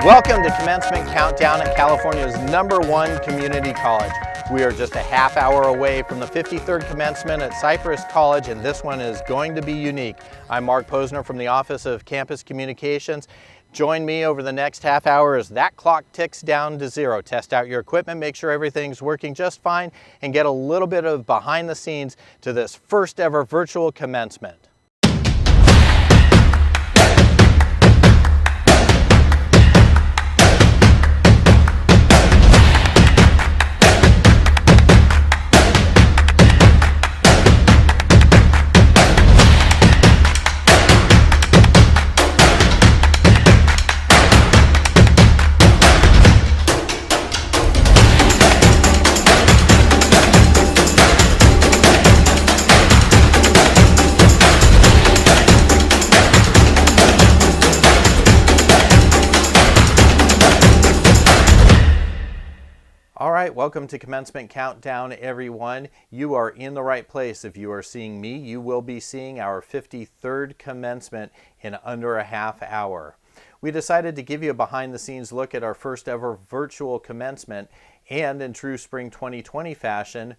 Welcome to Commencement Countdown at California's #1 community college. We are just a half hour away from the 53rd commencement at Cypress College, and this one is going to be unique. I'm Mark Posner from the Office of Campus Communications. Join me over the next half hour as that clock ticks down to 0. Test out your equipment, make sure everything's working just fine, and get a little bit of behind the scenes to this first ever virtual commencement. All right, welcome to Commencement Countdown, everyone. You are in the right place. If you are seeing me, you will be seeing our 53rd commencement in under a half hour. We decided to give you a behind-the-scenes look at our first ever virtual commencement, and in true spring 2020 fashion,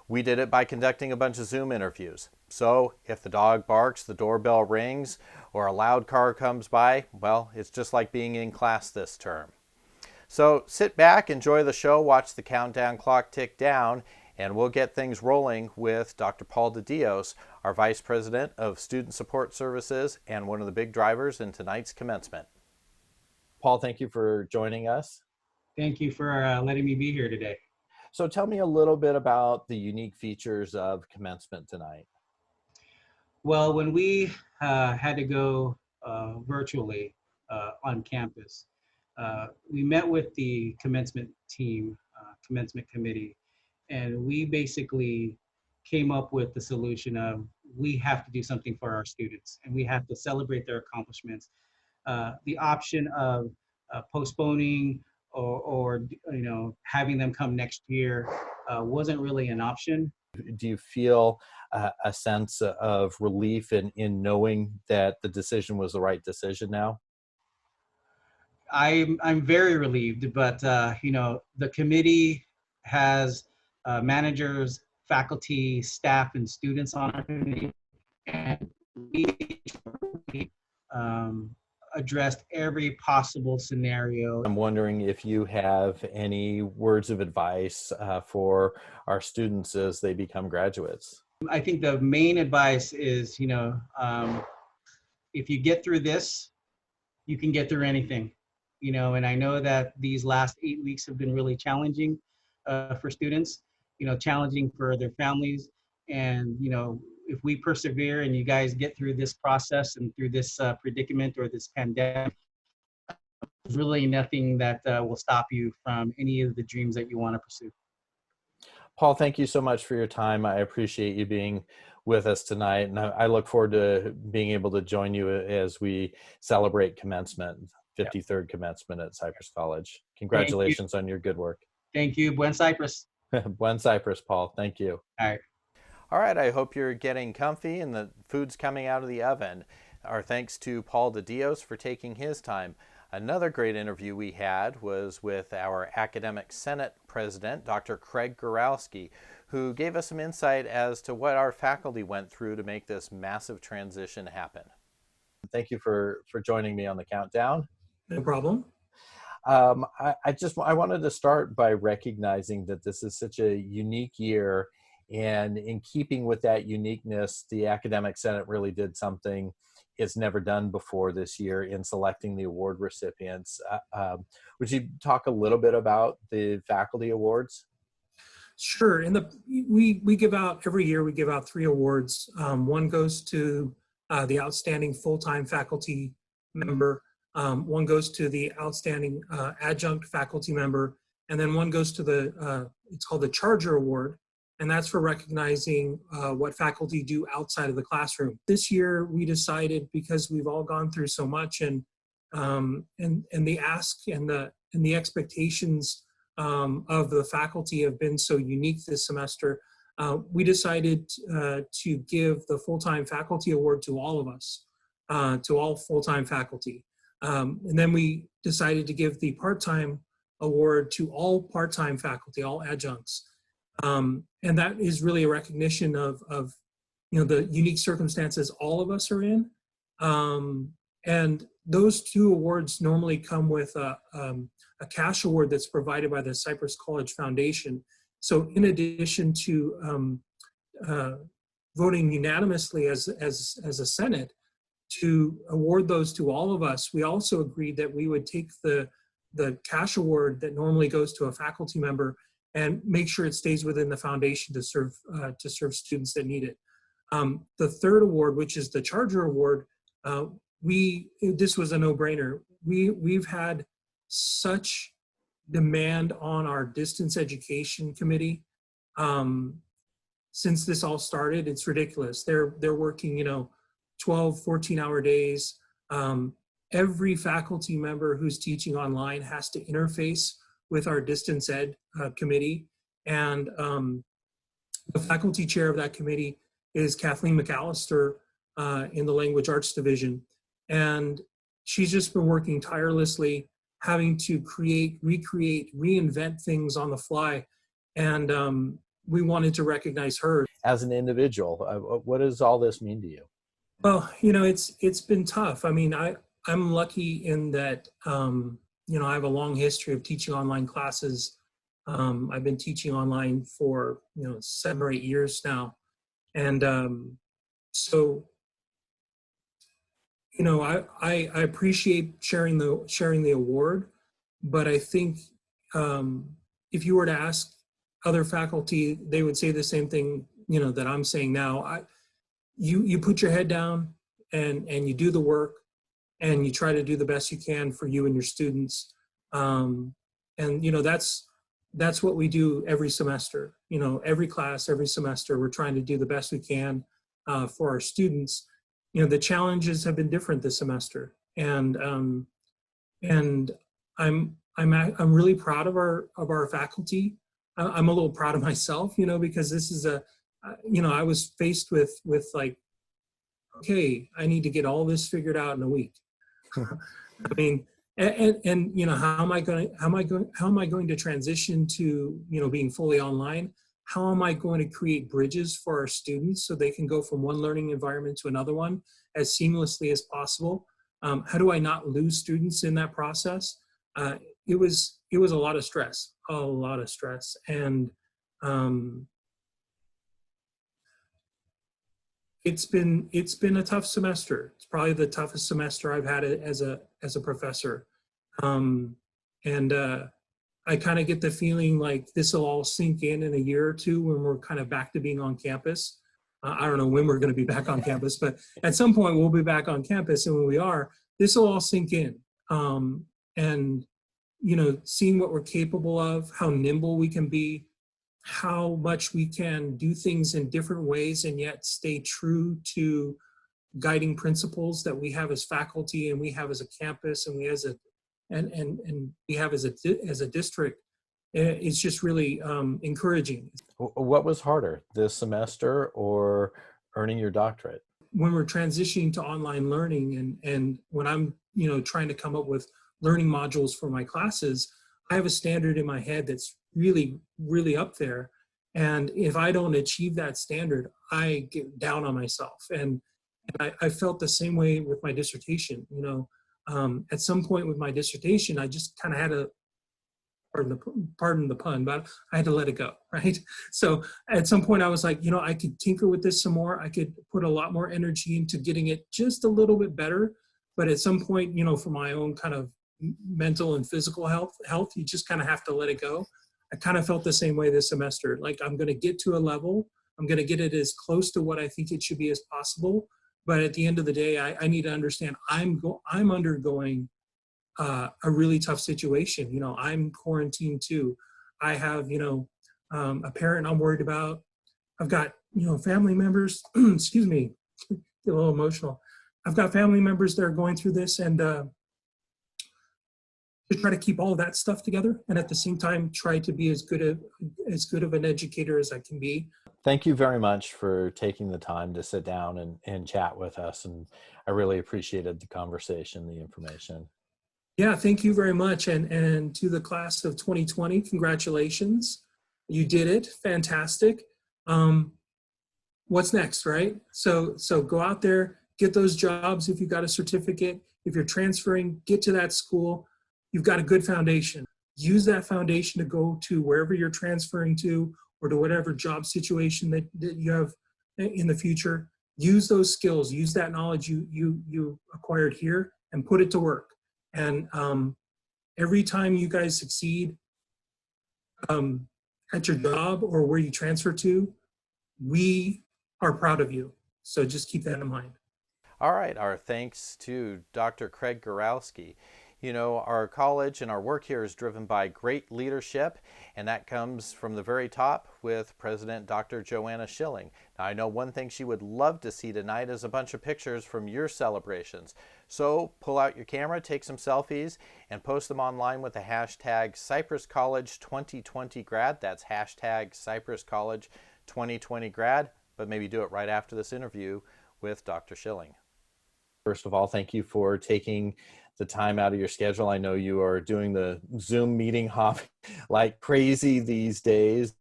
we did it by conducting a bunch of Zoom interviews. So if the dog barks, the doorbell rings, or a loud car comes by, well, it's just like being in class this term. So sit back, enjoy the show, watch the countdown clock tick down, and we'll get things rolling with Dr. Paul De Dios, our Vice President of Student Support Services and one of the big drivers in tonight's commencement. Paul, thank you for joining us. Thank you for letting me be here today. So tell me a little bit about the unique features of commencement tonight. Well, when we had to go virtually on campus, we met with the commencement team, commencement committee, and we basically came up with the solution of we have to do something for our students and we have to celebrate their accomplishments. The option of postponing or having them come next year wasn't really an option. Do you feel a sense of relief in knowing that the decision was the right decision now? I'm very relieved, but the committee has managers, faculty, staff, and students on our committee, and we addressed every possible scenario. I'm wondering if you have any words of advice for our students as they become graduates. I think the main advice is, if you get through this, you can get through anything. And I know that these last 8 weeks have been really challenging for students, challenging for their families. And, if we persevere and you guys get through this process and through this predicament or this pandemic, there's really nothing that will stop you from any of the dreams that you want to pursue. Paul, thank you so much for your time. I appreciate you being with us tonight. And I look forward to being able to join you as we celebrate commencement. 53rd commencement at Cypress College. Congratulations on your good work. Thank you. Buen Cypress. Buen Cypress, Paul. Thank you. All right. All right. I hope you're getting comfy and the food's coming out of the oven. Our thanks to Paul De Dios for taking his time. Another great interview we had was with our Academic Senate President, Dr. Craig Goralski, who gave us some insight as to what our faculty went through to make this massive transition happen. Thank you for joining me on the countdown. No problem. I wanted to start by recognizing that this is such a unique year, and in keeping with that uniqueness, the Academic Senate really did something it's never done before this year in selecting the award recipients. Would you talk a little bit about the faculty awards? Sure. We give out every year. We give out 3 awards. One goes to the outstanding full-time faculty member. One goes to the outstanding adjunct faculty member, and then one goes to it's called the Charger Award, and that's for recognizing what faculty do outside of the classroom. This year we decided, because we've all gone through so much, and the ask and the expectations of the faculty have been so unique this semester, we decided to give the full-time faculty award to all of us, to all full-time faculty. And then we decided to give the part-time award to all part-time faculty, all adjuncts. And that is really a recognition of the unique circumstances all of us are in. And those two awards normally come with a cash award that's provided by the Cypress College Foundation. So in addition to voting unanimously as a Senate to award those to all of us, we also agreed that we would take the cash award that normally goes to a faculty member and make sure it stays within the foundation to serve students that need it. The third award, which is the Charger Award, this was a no-brainer. We've had such demand on our distance education committee since this all started. It's ridiculous. They're working 12, 14-hour days. Every faculty member who's teaching online has to interface with our distance ed committee. And the faculty chair of that committee is Kathleen McAllister in the Language Arts Division. And she's just been working tirelessly, having to create, recreate, reinvent things on the fly. And we wanted to recognize her. As an individual, what does all this mean to you? Well, it's been tough. I mean, I'm lucky in that, I have a long history of teaching online classes. I've been teaching online for, 7 or 8 years now. And so, I appreciate sharing the award, but I think if you were to ask other faculty, they would say the same thing, that I'm saying now. You put your head down and you do the work and you try to do the best you can for you and your students. And that's what we do every semester. Every class, every semester, we're trying to do the best we can for our students. The challenges have been different this semester, and I'm really proud of our faculty. I'm a little proud of myself, because this is I was faced with like, okay, I need to get all this figured out in a week. I mean, and how am I going to transition to being fully online? How am I going to create bridges for our students so they can go from one learning environment to another one as seamlessly as possible? How do I not lose students in that process? It was a lot of stress, and it's been a tough semester. It's probably the toughest semester I've had as a professor. I kind of get the feeling like this will all sink in a year or two when we're kind of back to being on campus. I don't know when we're going to be back on campus, but at some point we'll be back on campus, and when we are, this will all sink in. And seeing what we're capable of, how nimble we can be, how much we can do things in different ways and yet stay true to guiding principles that we have as faculty and we have as a campus and we as a and we have as a district. It's just really encouraging. What was harder, this semester or earning your doctorate? When we're transitioning to online learning and when I'm trying to come up with learning modules for my classes, I have a standard in my head that's really, really up there. And if I don't achieve that standard, I get down on myself. And I felt the same way with my dissertation. At some point with my dissertation, I just kind of had to, pardon the pun, but I had to let it go, right? So at some point I was like, I could tinker with this some more. I could put a lot more energy into getting it just a little bit better. But at some point, for my own kind of mental and physical health, you just kind of have to let it go. I kind of felt the same way this semester. Like, I'm going to get to a level, I'm going to get it as close to what I think it should be as possible. But at the end of the day, I need to understand I'm undergoing a really tough situation. I'm quarantined too. I have, a parent I'm worried about. I've got, family members, excuse me, get a little emotional. I've got family members that are going through this, and to try to keep all of that stuff together, and at the same time try to be as good of an educator as I can be. Thank you very much for taking the time to sit down and chat with us, and I really appreciated the conversation, the information. Yeah, thank you very much. And to the class of 2020, congratulations. You did it. Fantastic. Um, what's next, right? So go out there, get those jobs if you've got a certificate. If you're transferring, get to that school. You've got a good foundation. Use that foundation to go to wherever you're transferring to or to whatever job situation that you have in the future. Use those skills, use that knowledge you acquired here and put it to work. And every time you guys succeed at your job or where you transfer to, we are proud of you. So just keep that in mind. All right, our thanks to Dr. Craig Gorowski. You know, our college and our work here is driven by great leadership, and that comes from the very top with President Dr. Joanna Schilling. Now, I know one thing she would love to see tonight is a bunch of pictures from your celebrations. So pull out your camera, take some selfies, and post them online with the hashtag Cypress College 2020 grad. That's hashtag Cypress College 2020 grad, but maybe do it right after this interview with Dr. Schilling. First of all, thank you for taking the time out of your schedule. I know you are doing the Zoom meeting hop like crazy these days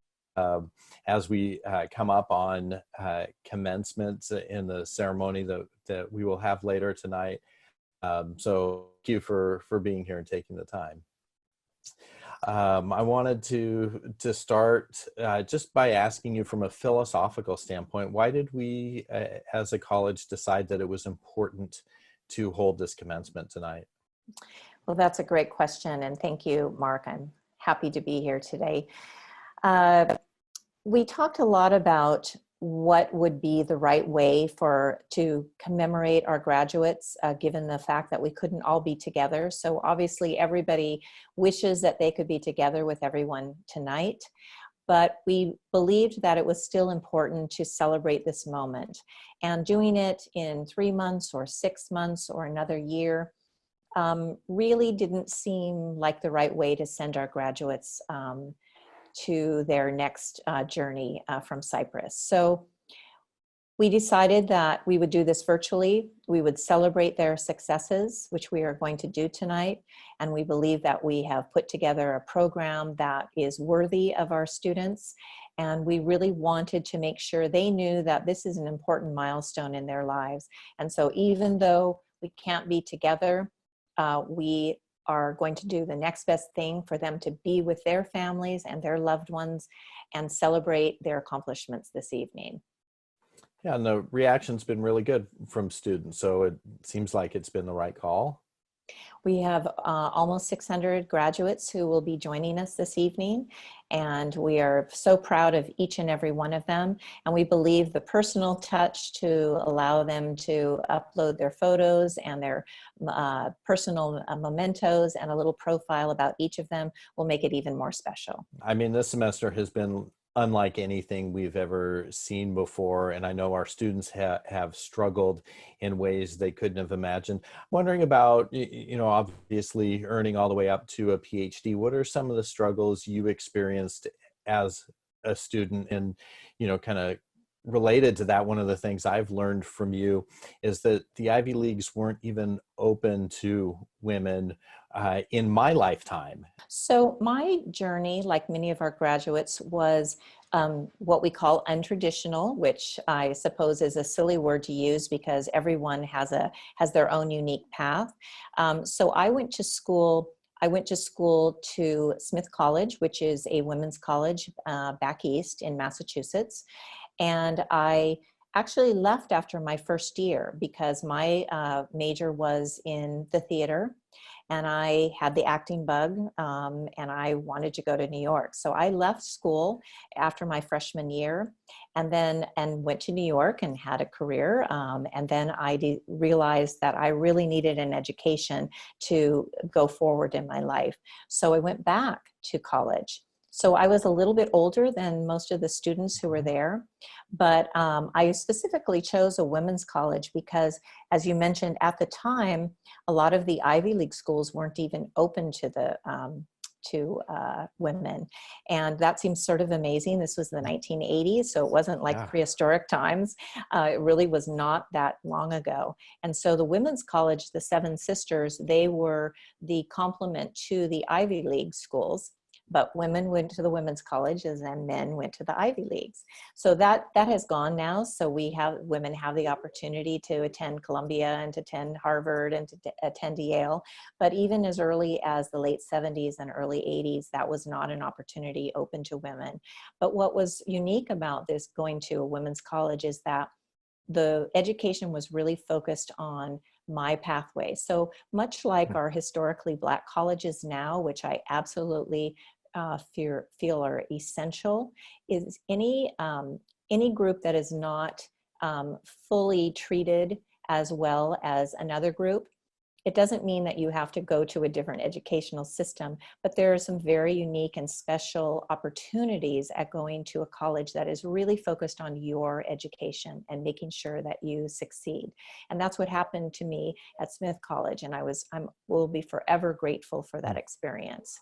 as we come up on commencement in the ceremony that we will have later tonight. So thank you for being here and taking the time. I wanted to start just by asking you from a philosophical standpoint, why did we as a college decide that it was important to hold this commencement tonight? Well, that's a great question. And thank you, Mark. I'm happy to be here today. We talked a lot about what would be the right way to commemorate our graduates, given the fact that we couldn't all be together. So obviously everybody wishes that they could be together with everyone tonight, but we believed that it was still important to celebrate this moment. And doing it in 3 months or 6 months or another year really didn't seem like the right way to send our graduates to their next journey from Cypress. So we decided that we would do this virtually. We would celebrate their successes, which we are going to do tonight. And we believe that we have put together a program that is worthy of our students. And we really wanted to make sure they knew that this is an important milestone in their lives. And so even though we can't be together, we are going to do the next best thing for them to be with their families and their loved ones and celebrate their accomplishments this evening. Yeah, and the reaction's been really good from students, so it seems like it's been the right call. We have almost 600 graduates who will be joining us this evening, and we are so proud of each and every one of them. And we believe the personal touch to allow them to upload their photos and their personal mementos and a little profile about each of them will make it even more special. I mean, this semester has been unlike anything we've ever seen before. And I know our students have struggled in ways they couldn't have imagined. Wondering about, you know, obviously earning all the way up to a PhD. What are some of the struggles you experienced as a student? And, you know, kind of related to that, one of the things I've learned from you is that the Ivy Leagues weren't even open to women in my lifetime. So my journey, like many of our graduates, was what we call untraditional, which I suppose is a silly word to use because everyone has their own unique path. So I went to school to Smith College, which is a women's college back east in Massachusetts. And I actually left after my first year because my major was in the theater. And I had the acting bug, and I wanted to go to New York. So I left school after my freshman year, and went to New York and had a career. And then I realized that I really needed an education to go forward in my life. So I went back to college. So I was a little bit older than most of the students who were there, but I specifically chose a women's college because, as you mentioned, at the time, a lot of the Ivy League schools weren't even open to the women. And that seems sort of amazing. This was the 1980s, so it wasn't like prehistoric times. It really was not that long ago. And so the Women's College, the Seven Sisters, they were the complement to the Ivy League schools. But women went to the women's colleges and men went to the Ivy Leagues. So that has gone now. So women have the opportunity to attend Columbia and to attend Harvard and to attend Yale. But even as early as the late 70s and early 80s, that was not an opportunity open to women. But what was unique about this going to a women's college is that the education was really focused on my pathway. So much like our historically Black colleges now, which I absolutely feel are essential, is any group that is not fully treated as well as another group. It doesn't mean that you have to go to a different educational system, but there are some very unique and special opportunities at going to a college that is really focused on your education and making sure that you succeed. And that's what happened to me at Smith College, and I will be forever grateful for that experience.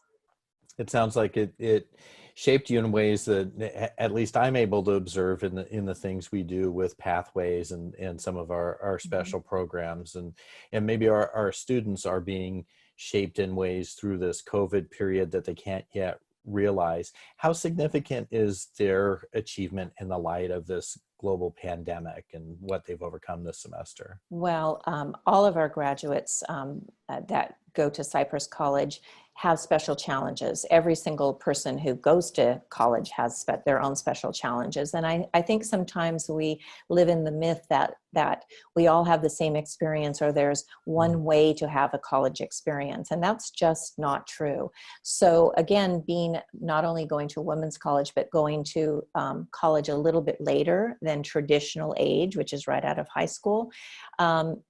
It sounds like it shaped you in ways that at least I'm able to observe in the things we do with pathways and some of our special programs, and maybe our students are being shaped in ways through this COVID period that they can't yet realize. How significant is their achievement in the light of this global pandemic and what they've overcome this semester? Well, all of our graduates that go to Cypress College have special challenges. Every single person who goes to college has their own special challenges. And I think sometimes we live in the myth that we all have the same experience, or there's one way to have a college experience. And that's just not true. So again, being not only going to a women's college, but going to college a little bit later than traditional age, which is right out of high school,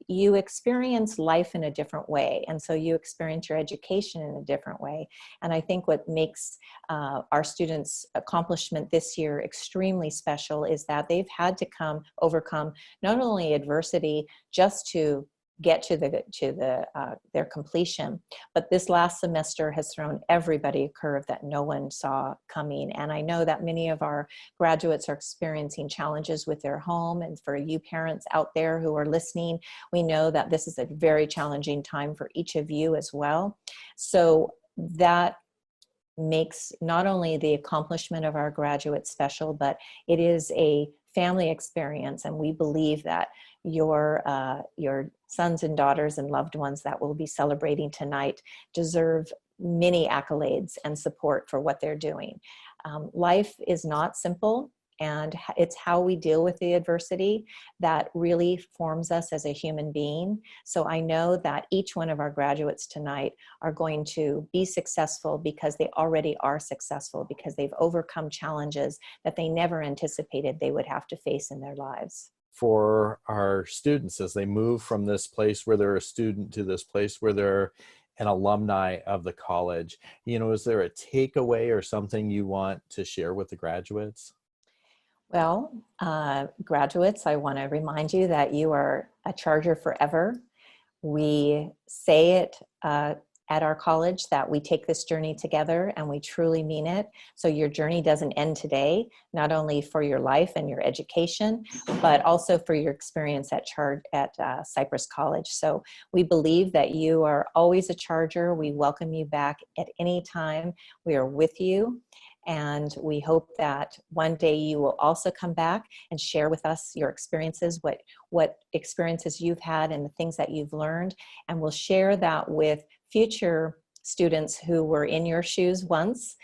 you experience life in a different way. And so you experience your education in a different way. And I think what makes our students' accomplishment this year extremely special is that they've had to overcome not only adversity just to get to their completion, but this last semester has thrown everybody a curve that no one saw coming. And I know that many of our graduates are experiencing challenges with their home. And for you parents out there who are listening, we know that this is a very challenging time for each of you as well. So that makes not only the accomplishment of our graduates special, but it is a family experience. And we believe that your sons and daughters and loved ones that we'll be celebrating tonight deserve many accolades and support for what they're doing. Life is not simple, and it's how we deal with the adversity that really forms us as a human being. So I know that each one of our graduates tonight are going to be successful because they already are successful, because they've overcome challenges that they never anticipated they would have to face in their lives. For our students, as they move from this place where they're a student to this place where they're an alumni of the college, is there a takeaway or something you want to share with the graduates? Well, graduates, I want to remind you that you are a Charger forever. We say it at our college that we take this journey together, and we truly mean it. So your journey doesn't end today, not only for your life and your education, but also for your experience at Cypress College. So we believe that you are always a Charger. We welcome you back at any time. We are with you. And we hope that one day you will also come back and share with us your experiences, what experiences you've had and the things that you've learned. And we'll share that with future students who were in your shoes once.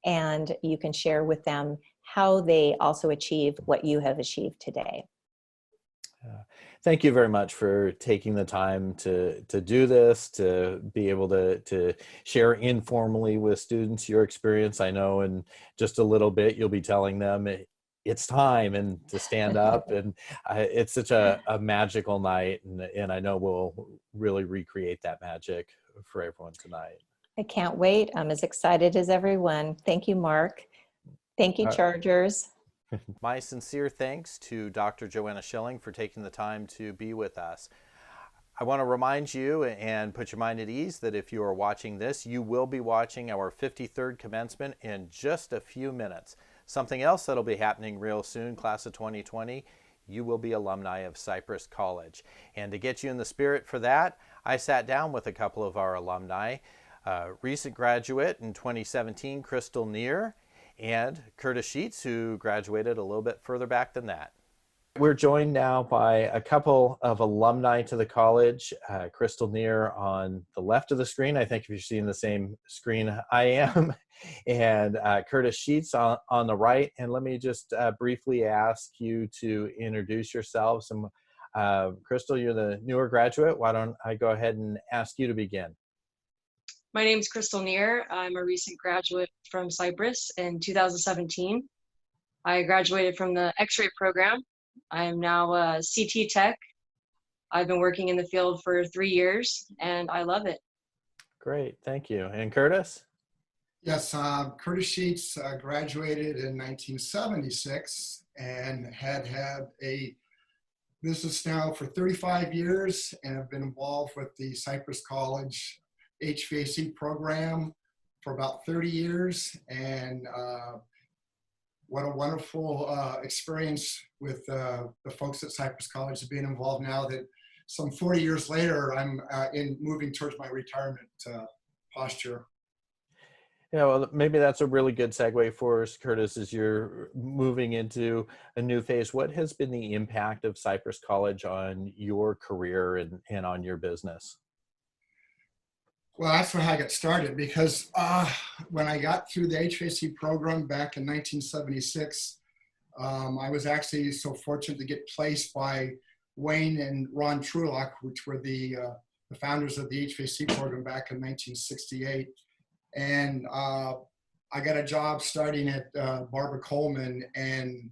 And you can share with them how they also achieved what you have achieved today. Thank you very much for taking the time to do this, to be able to share informally with students your experience. I know in just a little bit you'll be telling them it's time and to stand up, and it's such a magical night, and I know we'll really recreate that magic for everyone tonight. I can't wait. I'm as excited as everyone. Thank you, Mark. Thank you, Chargers. My sincere thanks to Dr. Joanna Schilling for taking the time to be with us. I want to remind you and put your mind at ease that if you are watching this, you will be watching our 53rd commencement in just a few minutes. Something else that'll be happening real soon, class of 2020, you will be alumni of Cypress College. And to get you in the spirit for that, I sat down with a couple of our alumni, recent graduate in 2017, Crystal Neer, and Curtis Sheets, who graduated a little bit further back than that. We're joined now by a couple of alumni to the college. Crystal Neer on the left of the screen, I think if you're seeing the same screen I am, and Curtis Sheets on the right. And let me just briefly ask you to introduce yourselves. And Crystal, you're the newer graduate. Why don't I go ahead and ask you to begin? My name is Crystal Neer. I'm a recent graduate from Cypress in 2017. I graduated from the X-ray program. I'm now a CT tech. I've been working in the field for 3 years and I love it. Great, thank you. And Curtis? Yes, Curtis Sheets graduated in 1976 and had a business now for 35 years and have been involved with the Cypress College HVAC program for about 30 years. And what a wonderful experience with the folks at Cypress College being involved now that some 40 years later, I'm moving towards my retirement posture. Yeah, well, maybe that's a really good segue for us, Curtis, as you're moving into a new phase. What has been the impact of Cypress College on your career and on your business? Well, that's how I got started, because when I got through the HVAC program back in 1976, I was actually so fortunate to get placed by Wayne and Ron Trulock, which were the founders of the HVAC program back in 1968. And I got a job starting at Barbara Coleman. And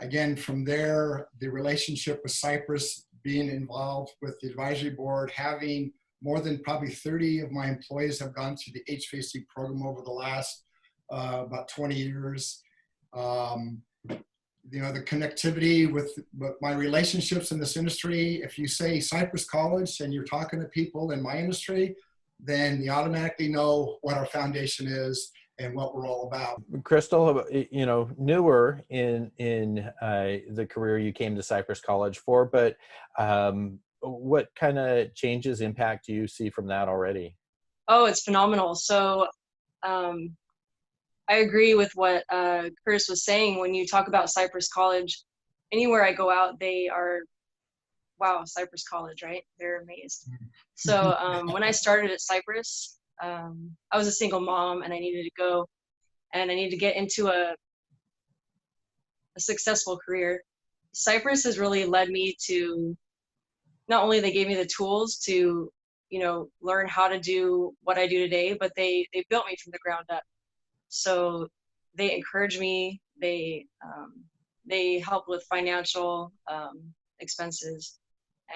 again, from there, the relationship with Cypress, being involved with the advisory board, having more than probably 30 of my employees have gone through the HVAC program over the last about 20 years. You know, the connectivity with my relationships in this industry. If you say Cypress College and you're talking to people in my industry, then you automatically know what our foundation is and what we're all about. Crystal, you know, newer in the career you came to Cypress College for, but what kind of changes, impact do you see from that already? Oh, it's phenomenal. So I agree with what Curtis was saying. When you talk about Cypress College, anywhere I go out, they are, wow, Cypress College, right? They're amazed. So when I started at Cypress, I was a single mom and I needed to go and I needed to get into a successful career. Cypress has really led me to, not only they gave me the tools to, you know, learn how to do what I do today, but they built me from the ground up. So they encourage me. They help with financial expenses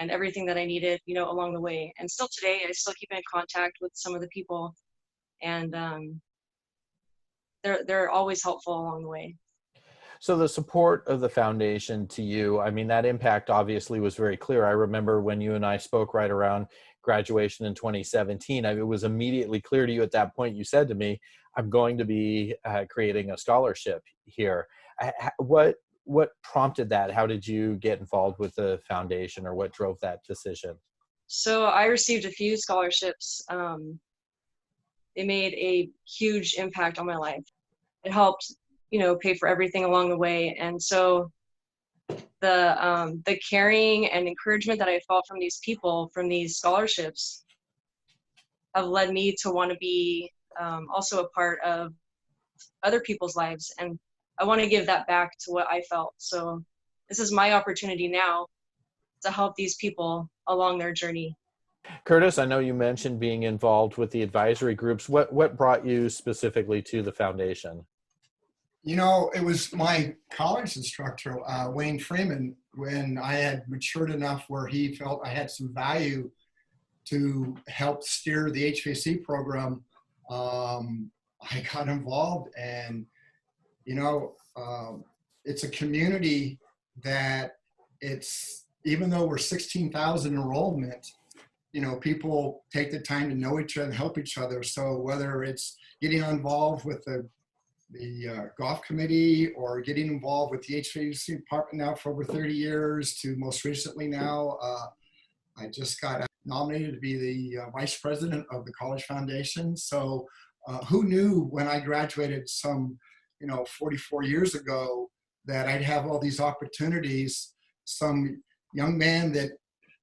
and everything that I needed, you know, along the way. And still today, I still keep in contact with some of the people, and they're always helpful along the way. So the support of the foundation to you, I mean, that impact obviously was very clear. I remember when you and I spoke right around graduation in 2017, it was immediately clear to you at that point. You said to me, I'm going to be creating a scholarship here. What prompted that? How did you get involved with the foundation, or what drove that decision? So I received a few scholarships. They made a huge impact on my life. It helped, you know, pay for everything along the way. And so the caring and encouragement that I felt from these people, from these scholarships, have led me to want to be also a part of other people's lives. And I want to give that back to what I felt. So this is my opportunity now to help these people along their journey. Curtis, I know you mentioned being involved with the advisory groups. What brought you specifically to the foundation? You know, it was my college instructor, Wayne Freeman, when I had matured enough where he felt I had some value to help steer the HVAC program. I got involved, and, you know, it's a community that even though we're 16,000 enrollment, people take the time to know each other and help each other. So whether it's getting involved with the golf committee or getting involved with the HVAC department now for over 30 years to most recently now, I just got nominated to be the vice president of the College Foundation. So who knew when I graduated some, 44 years ago that I'd have all these opportunities. Some young man that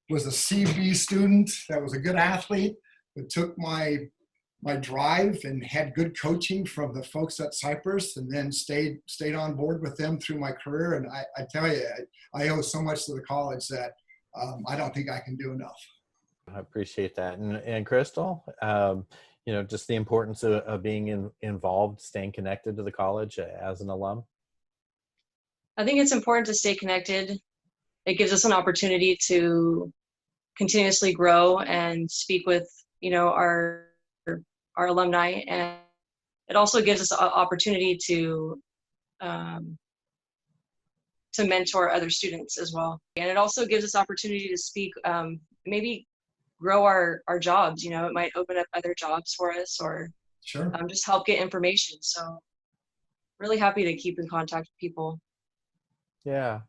was a CB student, that was a good athlete, that took my drive and had good coaching from the folks at Cypress, and then stayed on board with them through my career. And I tell you, I owe so much to the college that I don't think I can do enough. I appreciate that. And Crystal, just the importance of being involved, staying connected to the college as an alum. I think it's important to stay connected. It gives us an opportunity to continuously grow and speak with, our alumni, and it also gives us an opportunity to mentor other students as well. And it also gives us opportunity to speak, maybe grow our jobs. It might open up other jobs for us, or Sure. Just help get information. So really happy to keep in contact with people. Yeah.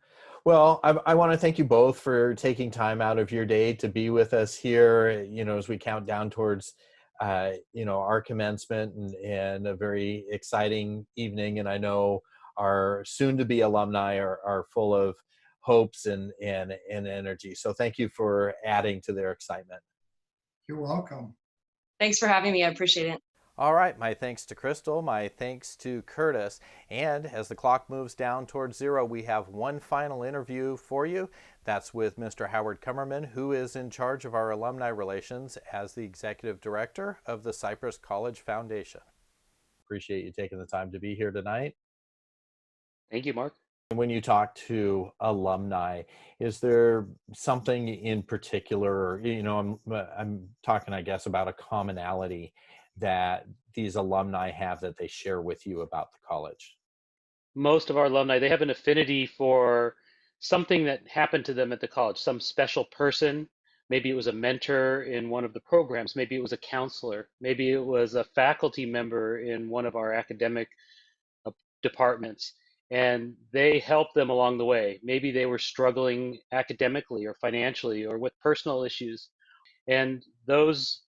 Well, I want to thank you both for taking time out of your day to be with us here, as we count down towards, our commencement and a very exciting evening. And I know our soon-to-be alumni are full of hopes and energy. So thank you for adding to their excitement. You're welcome. Thanks for having me. I appreciate it. All right, my thanks to Crystal, my thanks to Curtis. And as the clock moves down towards 0, we have one final interview for you. That's with Mr. Howard Kummerman, who is in charge of our alumni relations as the executive director of the Cypress College Foundation. Appreciate you taking the time to be here tonight. Thank you, Mark. When you talk to alumni, is there something in particular, I'm talking, I guess, about a commonality that these alumni have that they share with you about the college? Most of our alumni, they have an affinity for something that happened to them at the college, some special person. Maybe it was a mentor in one of the programs. Maybe it was a counselor. Maybe it was a faculty member in one of our academic departments. And they helped them along the way. Maybe they were struggling academically or financially or with personal issues. And those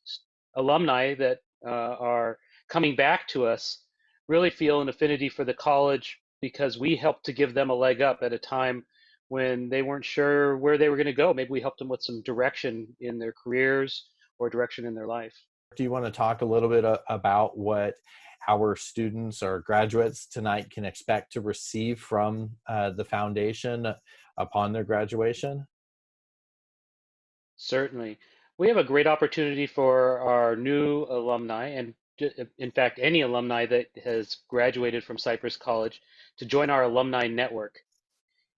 alumni that are coming back to us really feel an affinity for the college because we helped to give them a leg up at a time when they weren't sure where they were going to go. Maybe we helped them with some direction in their careers or direction in their life. Do you want to talk a little bit about what our students or graduates tonight can expect to receive from the foundation upon their graduation? Certainly. We have a great opportunity for our new alumni, and in fact, any alumni that has graduated from Cypress College, to join our alumni network.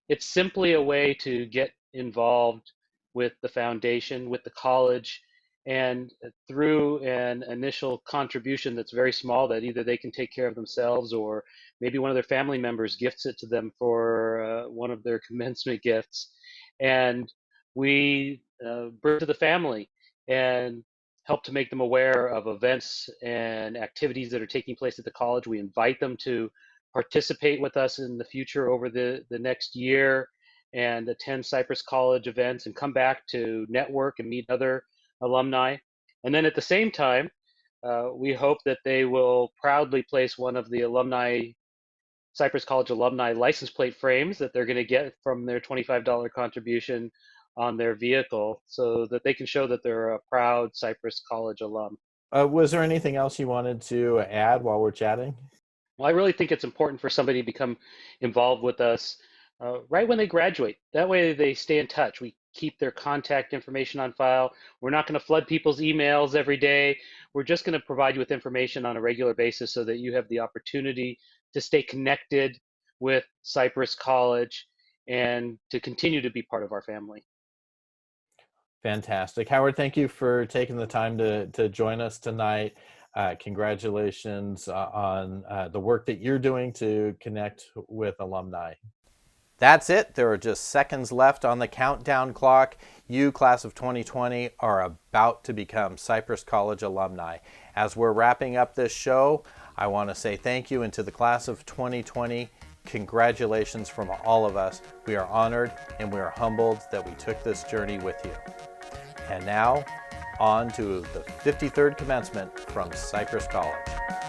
It's simply a way to get involved with the foundation, with the college, and through an initial contribution that's very small that either they can take care of themselves or maybe one of their family members gifts it to them for one of their commencement gifts. And we bring it to the family and help to make them aware of events and activities that are taking place at the college. We invite them to participate with us in the future over the next year and attend Cypress College events and come back to network and meet other alumni. And then at the same time, we hope that they will proudly place one of the Cypress College alumni license plate frames that they're going to get from their $25 contribution on their vehicle so that they can show that they're a proud Cypress College alum. Was there anything else you wanted to add while we're chatting? Well, I really think it's important for somebody to become involved with us right when they graduate. That way they stay in touch. We keep their contact information on file. We're not going to flood people's emails every day. We're just going to provide you with information on a regular basis so that you have the opportunity to stay connected with Cypress College and to continue to be part of our family. Fantastic. Howard, thank you for taking the time to join us tonight. Congratulations on the work that you're doing to connect with alumni. That's it. There are just seconds left on the countdown clock. You, class of 2020, are about to become Cypress College alumni. As we're wrapping up this show, I want to say thank you, and to the class of 2020, congratulations from all of us. We are honored and we are humbled that we took this journey with you. And now, on to the 53rd commencement from Cypress College.